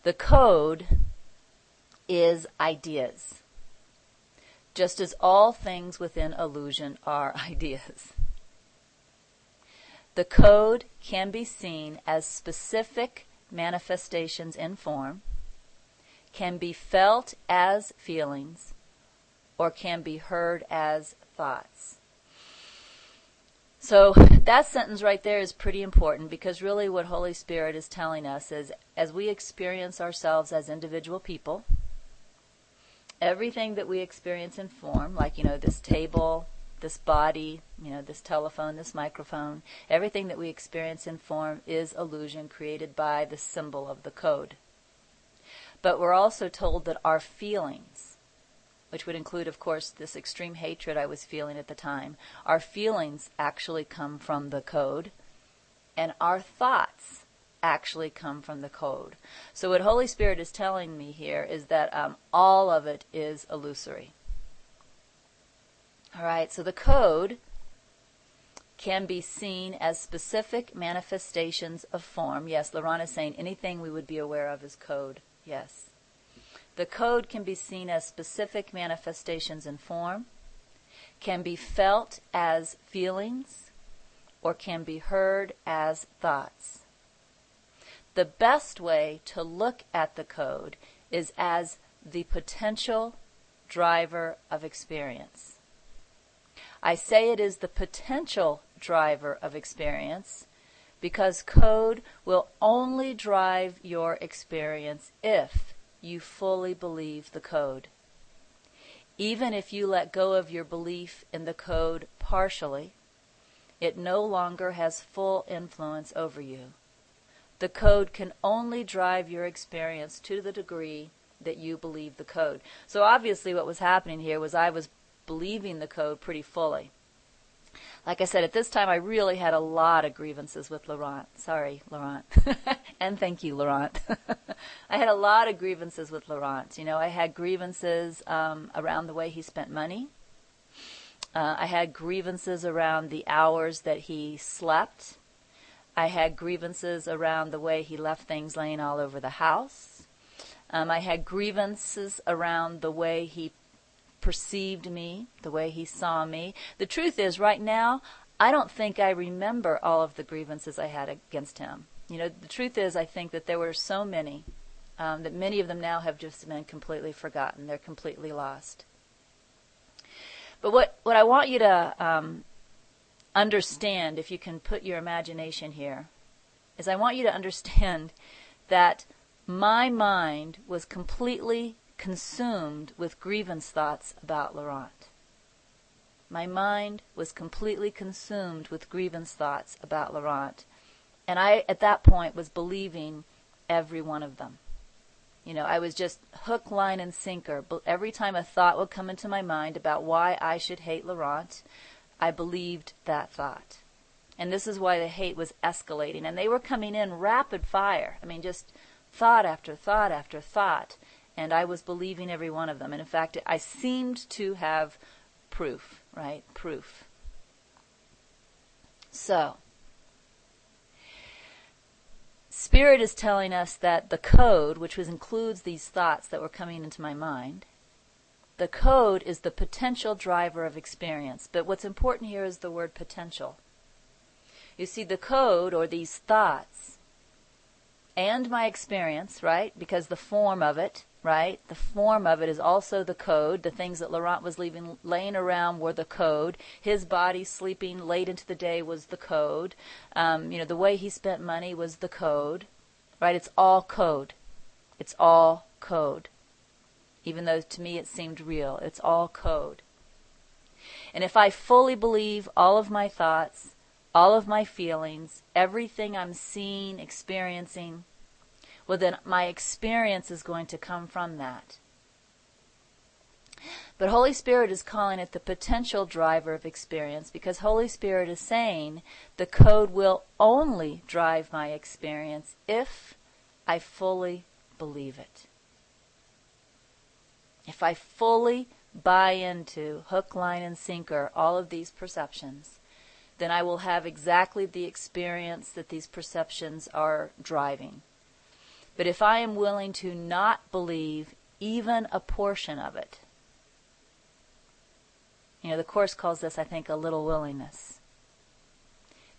The code is ideas, just as all things within illusion are ideas. The code can be seen as specific manifestations in form, can be felt as feelings, or can be heard as thoughts. So that sentence right there is pretty important, because really what Holy Spirit is telling us is, as we experience ourselves as individual people, everything that we experience in form, like, this table, this body, this telephone, this microphone, everything that we experience in form is illusion created by the symbol of the code. But we're also told that our feelings, which would include, of course, this extreme hatred I was feeling at the time, our feelings actually come from the code, and our thoughts actually come from the code. So what Holy Spirit is telling me here is that all of it is illusory. All right, so the code can be seen as specific manifestations of form. Yes, Laurent is saying anything we would be aware of is code. Yes. The code can be seen as specific manifestations in form, can be felt as feelings, or can be heard as thoughts. The best way to look at the code is as the potential driver of experience. I say it is the potential driver of experience because code will only drive your experience if you fully believe the code. Even if you let go of your belief in the code partially, it no longer has full influence over you. The code can only drive your experience to the degree that you believe the code. So obviously what was happening here was I was believing the code pretty fully. Like I said, at this time I really had a lot of grievances with Laurent. Sorry, Laurent. And thank you, Laurent. I had a lot of grievances with Laurent. I had grievances around the way he spent money. I had grievances around the hours that he slept. I had grievances around the way he left things laying all over the house. I had grievances around the way he perceived me, the way he saw me. The truth is, right now, I don't think I remember all of the grievances I had against him. The truth is, I think that there were so many that many of them now have just been completely forgotten. They're completely lost. But what I want you to understand, if you can put your imagination here, is I want you to understand that my mind was completely consumed with grievance thoughts about Laurent. My mind was completely consumed with grievance thoughts about Laurent. And I, at that point, was believing every one of them. I was just hook, line, and sinker. Every time a thought would come into my mind about why I should hate Laurent, I believed that thought. And this is why the hate was escalating. And they were coming in rapid fire. Just thought after thought after thought. And I was believing every one of them. And in fact, I seemed to have proof, right? Proof. So, Spirit is telling us that the code, which includes these thoughts that were coming into my mind, the code is the potential driver of experience. But what's important here is the word potential. You see, the code, or these thoughts, and my experience, right? Because the form of it, right? The form of it is also the code. The things that Laurent was laying around were the code. His body sleeping late into the day was the code. The way he spent money was the code, right? It's all code. It's all code. Even though to me it seemed real, it's all code. And if I fully believe all of my thoughts, all of my feelings, everything I'm seeing, experiencing, well, then my experience is going to come from that. But Holy Spirit is calling it the potential driver of experience, because Holy Spirit is saying the code will only drive my experience if I fully believe it. If I fully buy into hook, line, and sinker all of these perceptions, then I will have exactly the experience that these perceptions are driving. But if I am willing to not believe even a portion of it, the Course calls this, I think, a little willingness,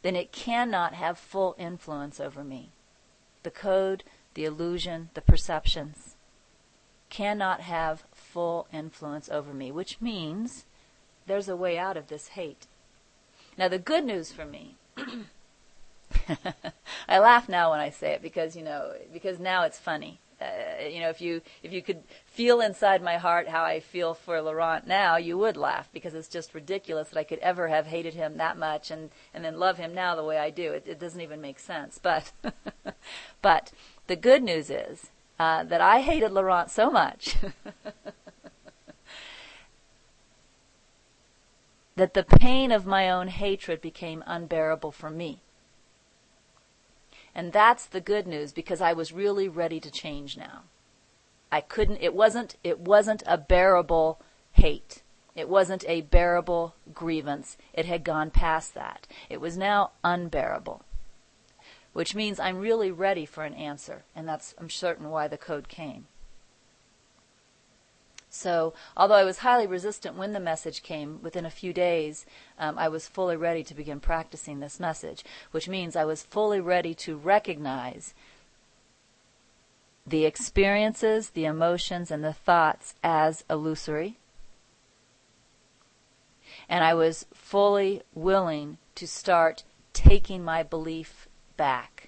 then it cannot have full influence over me. The code, the illusion, the perceptions cannot have full influence over me, which means there's a way out of this hate. Now, the good news for me, I laugh now when I say it because now it's funny. If you could feel inside my heart how I feel for Laurent now, you would laugh, because it's just ridiculous that I could ever have hated him that much and then love him now the way I do. It doesn't even make sense. But the good news is that I hated Laurent so much that the pain of my own hatred became unbearable for me. And that's the good news, because I was really ready to change now. It wasn't a bearable hate. It wasn't a bearable grievance. It had gone past that. It was now unbearable, which means I'm really ready for an answer, and that's, I'm certain, why the code came. So, although I was highly resistant when the message came, within a few days, I was fully ready to begin practicing this message, which means I was fully ready to recognize the experiences, the emotions, and the thoughts as illusory. And I was fully willing to start taking my belief back.